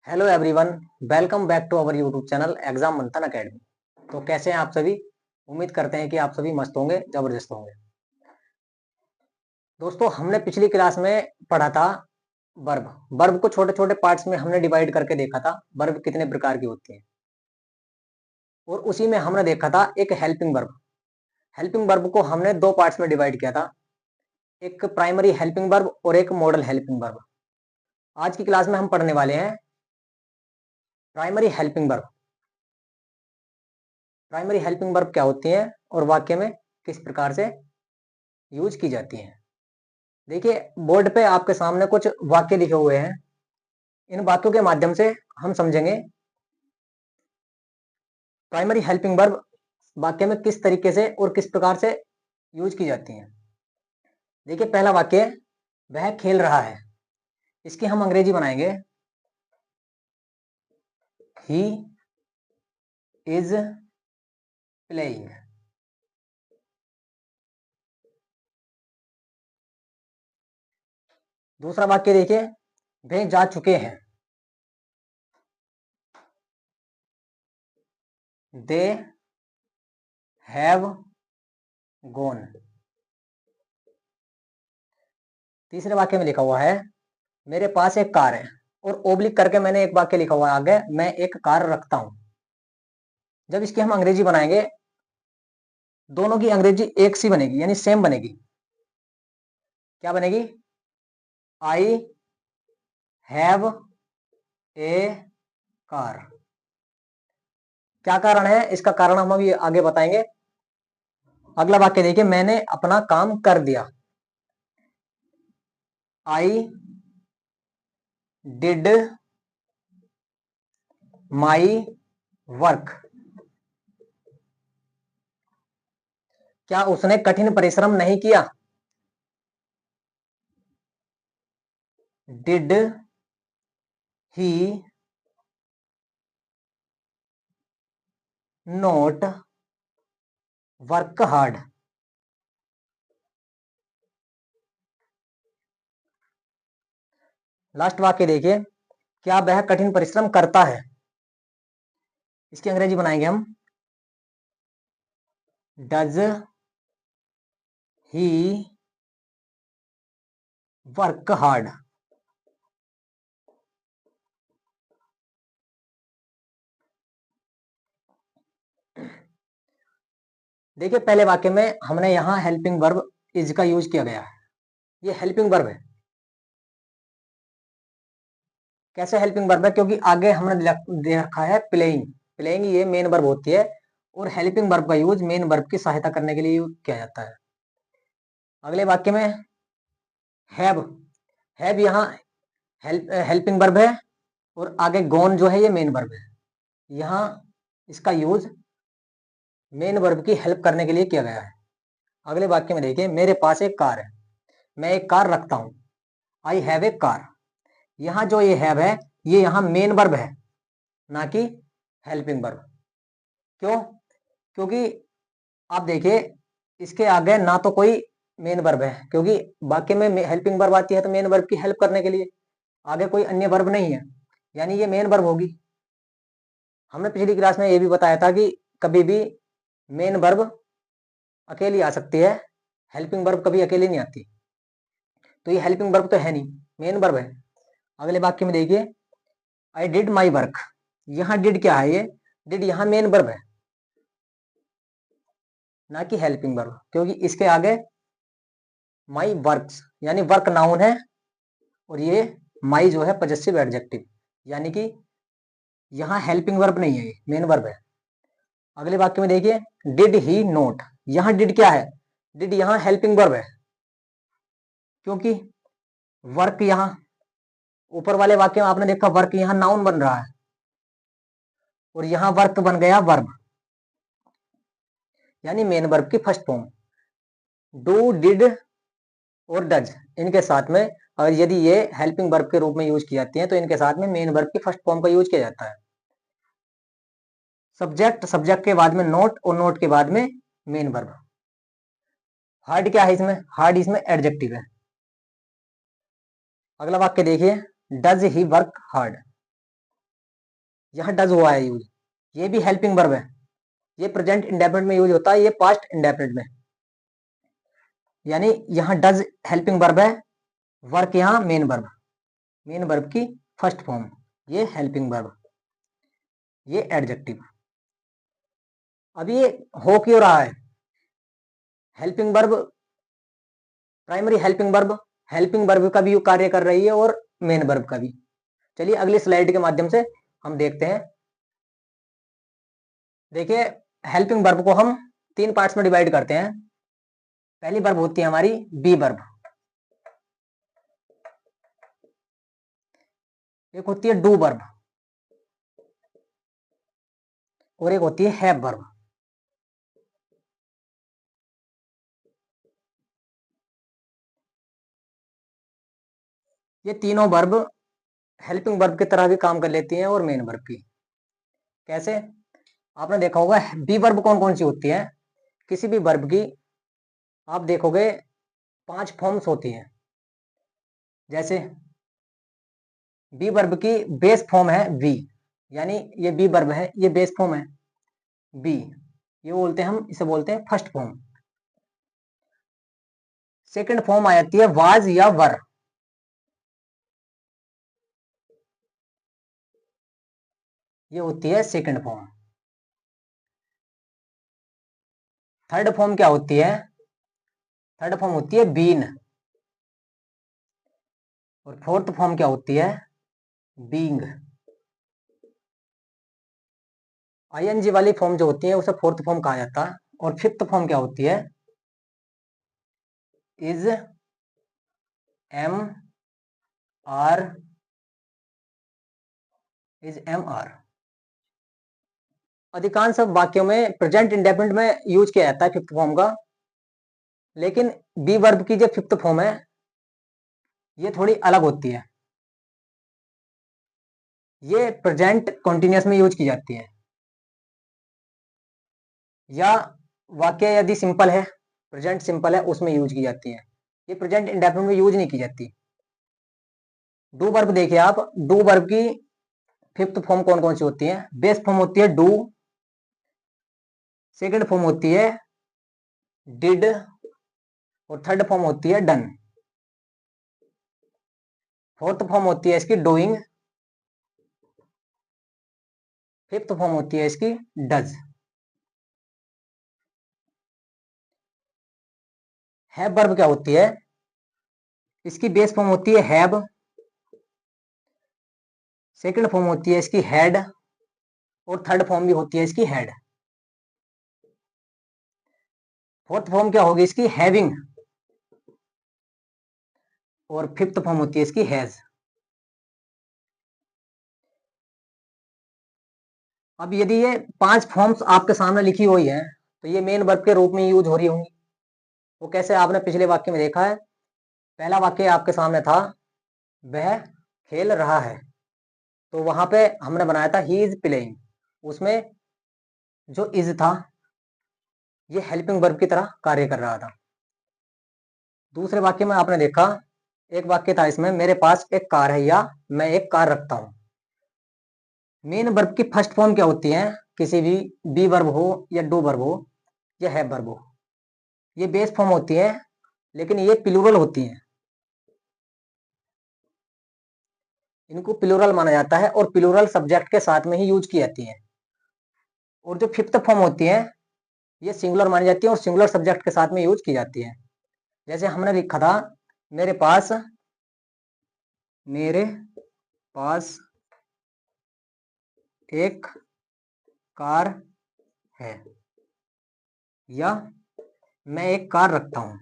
Hello everyone, welcome back to our YouTube channel exam Manthan academy. तो कैसे हैं आप सभी? उम्मीद करते हैं कि आप सभी मस्त होंगे, जबरदस्त होंगे। दोस्तों, हमने पिछली क्लास में पढ़ा था वर्ब। वर्ब को छोटे छोटे पार्ट्स में हमने डिवाइड करके देखा था, वर्ब कितने प्रकार की होती हैं। और उसी में हमने देखा था एक हेल्पिंग वर्ब। हेल्पिंग वर्ब को हमने दो पार्ट्स में डिवाइड किया था, एक प्राइमरी हेल्पिंग वर्ब और एक मॉडल हेल्पिंग वर्ब। आज की क्लास में हम पढ़ने वाले हैं primary helping verb. Primary helping verb क्या होती हैं और वाक्य में किस प्रकार से यूज की जाती हैं। देखिए, बोर्ड पे आपके सामने कुछ वाक्य लिखे हुए हैं। इन वाक्यों के माध्यम से हम समझेंगे प्राइमरी हेल्पिंग वर्ब वाक्य में किस तरीके से और किस प्रकार से यूज की जाती हैं। देखिए, पहला वाक्य, वह खेल रहा है। इसकी हम अंग्रेजी बनाएंगे, ही इज प्लेइंग। दूसरा वाक्य देखिए, वे जा चुके हैं। They have gone. तीसरे वाक्य में लिखा हुआ है, मेरे पास एक कार है। और ओब्लिक करके मैंने एक वाक्य लिखा हुआ है आगे, मैं एक कार रखता हूं। जब इसकी हम अंग्रेजी बनाएंगे, दोनों की अंग्रेजी एक सी बनेगी, यानी सेम बनेगी। क्या बनेगी? आई हैव ए कार। क्या कारण है? इसका कारण हम अभी आगे बताएंगे। अगला वाक्य देखिए, मैंने अपना काम कर दिया। I did my work. क्या उसने कठिन परिश्रम नहीं किया? Did he note work hard. Last वाक्य देखिए, क्या वह कठिन परिश्रम करता है? इसकी अंग्रेजी बनाएंगे हम, डज ही वर्क हार्ड। देखिए, पहले वाक्य में हमने यहां हेल्पिंग वर्ब इज का यूज किया गया है। ये हेल्पिंग वर्ब है। कैसे हेल्पिंग वर्ब है? क्योंकि आगे हमने दे रखा है प्लेइंग। प्लेइंग ये मेन वर्ब होती है और हेल्पिंग वर्ब का यूज मेन वर्ब की सहायता करने के लिए किया जाता है। अगले वाक्य में हैव, हैव यहाँ हेल्पिंग वर्ब है और आगे गॉन जो है ये मेन वर्ब है। यहाँ इसका यूज मेन वर्ब की हेल्प करने के लिए किया गया है। अगले वाक्य में देखिए, मेरे पास एक कार है। मैं एक कार रखता हूं। आई हैव ए कार। यहाँ जो ये हैव है, ये यहाँ मेन वर्ब है, ना कि हेल्पिंग वर्ब। क्यों? क्योंकि आप देखिए, इसके आगे ना तो कोई मेन वर्ब है, क्योंकि वाक्य में हेल्पिंग वर्ब आती है तो मेन वर्ब की हेल्प करने के लिए। आगे कोई अन्य वर्ब नहीं है, यानी ये मेन वर्ब होगी। हमने पिछली क्लास में ये भी बताया था कि कभी भी मेन वर्ब अकेली आ सकती है, हेल्पिंग वर्ब कभी अकेली नहीं आती। तो ये हेल्पिंग वर्ब तो है नहीं, मेन वर्ब है। अगले वाक्य में देखिए, आई डिड माई वर्क। यहाँ डिड क्या है? ये डिड यहाँ मेन वर्ब है, ना कि हेल्पिंग वर्ब, क्योंकि इसके आगे माई वर्क्स यानी वर्क नाउन है और ये माई जो है पजेसिव एडजेक्टिव, यानी कि यहाँ हेल्पिंग वर्ब नहीं है, ये मेन वर्ब है। अगले वाक्य में देखिए, डिड ही नोट। यहाँ डिड क्या है? डिड यहाँ हेल्पिंग वर्ब है, क्योंकि वर्क यहाँ ऊपर वाले वाक्य में आपने देखा वर्क यहाँ नाउन बन रहा है और यहाँ वर्क बन गया वर्ब, यानी मेन वर्ब की फर्स्ट फॉर्म। डू डिड और डज, इनके साथ में अगर यदि ये हेल्पिंग वर्ब के रूप में यूज की जाती है तो इनके साथ में मेन वर्ब की फर्स्ट फॉर्म का यूज किया जाता है। सब्जेक्ट, सब्जेक्ट के बाद में नोट और नोट के बाद में मेन वर्ब। हार्ड क्या है इसमें? हार्ड इसमें एडजेक्टिव है। अगला वाक्य देखिए, डज ही वर्क हार्ड। यहाँ डज हुआ है यूज, ये भी हेल्पिंग वर्ब है, ये प्रेजेंट इंडेफिनिट में यूज होता है, ये पास्ट इंडेफिनिट में, यानी यहाँ डज हेल्पिंग वर्ब है, वर्क यहाँ मेन वर्ब की फर्स्ट फॉर्म, ये हेल्पिंग वर्ब, ये एडजेक्टिव। अब ये हो क्यों रहा है, helping verb, primary helping verb का भी कार्य कर रही है और मेन वर्ब का भी। चलिए अगली स्लाइड के माध्यम से हम देखते हैं। देखिए हेल्पिंग वर्ब को हम 3 पार्ट्स में डिवाइड करते हैं। पहली वर्ब होती है हमारी बी वर्ब, एक होती है डू वर्ब और एक होती है हैव वर्ब। ये तीनों वर्ब हेल्पिंग वर्ब की तरह भी काम कर लेती हैं और मेन वर्ब की। कैसे, आपने देखा होगा बी वर्ब कौन कौन सी होती है, किसी भी वर्ब की आप देखोगे 5 फॉर्म्स होती हैं। जैसे बी वर्ब की बेस फॉर्म है बी, यानी ये बी वर्ब है, ये बेस फॉर्म है बी, ये बोलते हैं, हम इसे बोलते हैं फर्स्ट फॉर्म। सेकंड फॉर्म आ जाती है वाज या वर, ये होती है सेकंड फॉर्म। थर्ड फॉर्म क्या होती है, थर्ड फॉर्म होती है बीन, और फोर्थ फॉर्म क्या होती है बीइंग। आईएनजी वाली फॉर्म जो होती है उसे फोर्थ फॉर्म कहा जाता है। और फिफ्थ फॉर्म क्या होती है, is, am are, is am are. अधिकांश वाक्यों में प्रेजेंट इंडेफिनिट में यूज किया जाता है फिफ्थ फॉर्म का, लेकिन बी वर्ब की जो फिफ्थ फॉर्म है ये थोड़ी अलग होती है, ये प्रेजेंट कॉन्टिन्यूअस में यूज की जाती है, या वाक्य यदि सिंपल है, प्रेजेंट सिंपल है, उसमें यूज की जाती है, ये प्रेजेंट इंडेफिनिट में यूज नहीं की जाती। डू वर्ब देखिए आप, डू वर्ब की फिफ्थ फॉर्म कौन कौन सी होती है, बेस फॉर्म होती है डू, सेकंड फॉर्म होती है डिड, और थर्ड फॉर्म होती है डन, फोर्थ फॉर्म होती है इसकी डूइंग, फिफ्थ फॉर्म होती है इसकी डज। हैव वर्ब क्या होती है, इसकी बेस फॉर्म होती है हैव, सेकंड फॉर्म होती है इसकी हैड, और थर्ड फॉर्म भी होती है इसकी हैड। फोर्थ फॉर्म क्या होगी इसकी हैविंग, और फिफ्थ फॉर्म होती है इसकी हैज। अब यदि ये 5 फॉर्म्स आपके सामने लिखी हुई है तो ये मेन वर्ब के रूप में यूज हो रही होंगी। वो कैसे, आपने पिछले वाक्य में देखा है, पहला वाक्य आपके सामने था वह खेल रहा है, तो वहां पे हमने बनाया था ही इज प्लेइंग, उसमें जो इज था ये हेल्पिंग वर्ब की तरह कार्य कर रहा था। दूसरे वाक्य में आपने देखा, एक वाक्य था इसमें मेरे पास एक कार है या मैं एक कार रखता हूं। मेन वर्ब की फर्स्ट फॉर्म क्या होती है, किसी भी बी वर्ब हो या डू वर्ब हो या हैव वर्ब हो, ये बेस फॉर्म होती है, लेकिन ये प्लूरल होती हैं, इनको प्लूरल माना जाता है और प्लूरल सब्जेक्ट के साथ में ही यूज की जाती है। और जो फिफ्थ फॉर्म होती है ये सिंगुलर मानी जाती है और सिंगुलर सब्जेक्ट के साथ में यूज की जाती है। जैसे हमने लिखा था मेरे पास एक कार है, या मैं एक कार रखता हूं।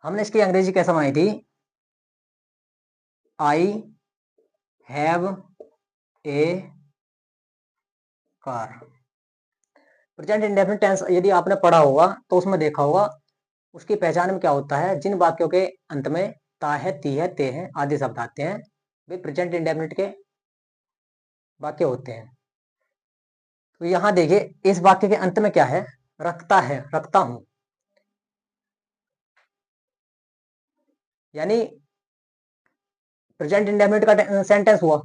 हमने इसकी अंग्रेजी कैसे बनाई थी, I have a car. Present indefinite tense यदि आपने पढ़ा होगा तो उसमें देखा होगा उसकी पहचान में क्या होता है, जिन वाक्यों के अंत में ता है, ती है, ते है आदि शब्द आते हैं वे प्रेजेंट इंडेफिनिट के वाक्य होते हैं। तो यहां देखिए इस वाक्य के अंत में क्या है, रखता है, रखता हूं, यानी प्रेजेंट इंडेफिनिट का सेंटेंस हुआ।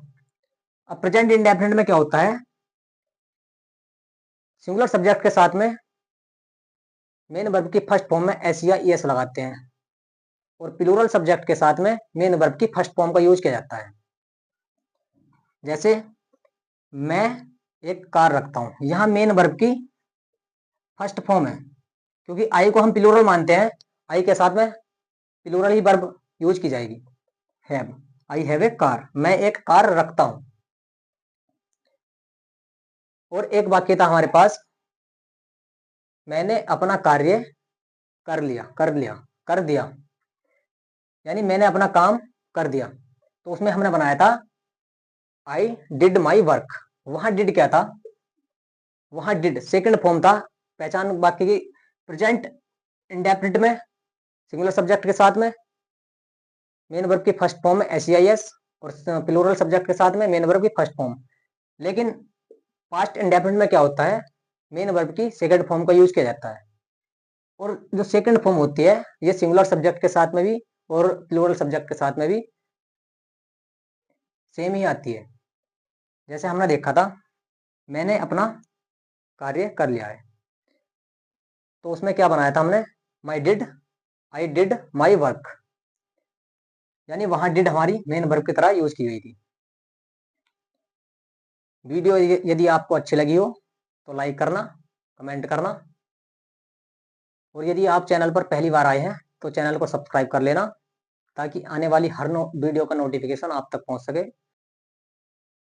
अब प्रेजेंट इंडेफिनिट में क्या होता है, सिंगुलर सब्जेक्ट के साथ में मेन वर्ब की फर्स्ट फॉर्म में एस या ईएस लगाते हैं, और प्लूरल सब्जेक्ट के साथ में मेन वर्ब की फर्स्ट फॉर्म का यूज किया जाता है। जैसे मैं एक कार रखता हूं, यहां मेन वर्ब की फर्स्ट फॉर्म है, क्योंकि आई को हम प्लूरल मानते हैं, आई के साथ में प्लूरल ही वर्ब यूज की जाएगी। Have, I have a car, मैं एक कार रखता हूं। और एक वाक्य था हमारे पास, मैंने अपना कार्य कर लिया, कर दिया, यानी मैंने अपना काम कर दिया। तो उसमें हमने बनाया था आई डिड माई वर्क। वहां डिड क्या था, वहां डिड सेकंड फॉर्म था, पहचान वाक्य की। प्रेजेंट इंडेफिनिट में सिंगुलर सब्जेक्ट के साथ में मेन वर्ब की फर्स्ट फॉर्म है एस, और प्लूरल सब्जेक्ट के साथ में मेन वर्ब की फर्स्ट फॉर्म। लेकिन पास्ट इंडेफिनिट में क्या होता है, मेन वर्ब की सेकंड फॉर्म का यूज किया जाता है। और जो सेकंड फॉर्म होती है ये सिंगुलर सब्जेक्ट के साथ में भी और प्लूरल सब्जेक्ट के साथ में भी सेम ही आती है। जैसे हमने देखा था, मैंने अपना कार्य कर लिया है, तो उसमें क्या बनाया था हमने, आई डिड माई वर्क, यानी वहां डिड हमारी मेन वर्ब की तरह यूज की गई थी। वीडियो यदि आपको अच्छी लगी हो तो लाइक करना, कमेंट करना, और यदि आप चैनल पर पहली बार आए हैं तो चैनल को सब्सक्राइब कर लेना, ताकि आने वाली हर वीडियो का नोटिफिकेशन आप तक पहुंच सके।